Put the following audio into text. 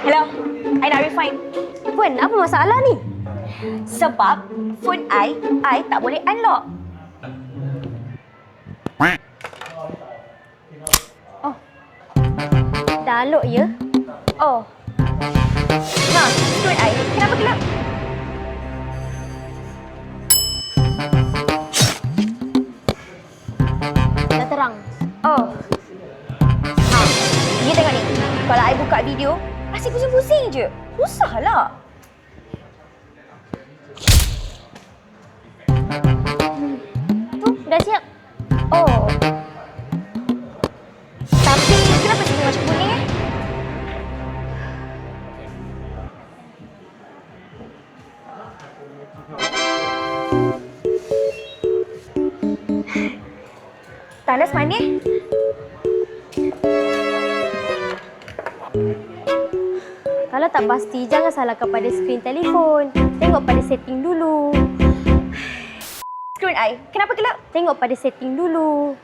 Hello, I nak refund. Puan, apa masalah ni? Sebab phone I tak boleh unlock. Oh, download ya? Oh. Nah, phone I kenapa gelap? Dah terang. Oh. Ha, you tengok ni. Kalau I buka video, asyik pusing-pusing je. Susahlah. Tu, dah siap. Oh. Tapi kenapa sini macam kuning eh? Tanda semani eh? Kalau tak pasti, jangan salahkan pada skrin telefon. Tengok pada setting dulu. Screen I, kenapa gelap? Tengok pada setting dulu.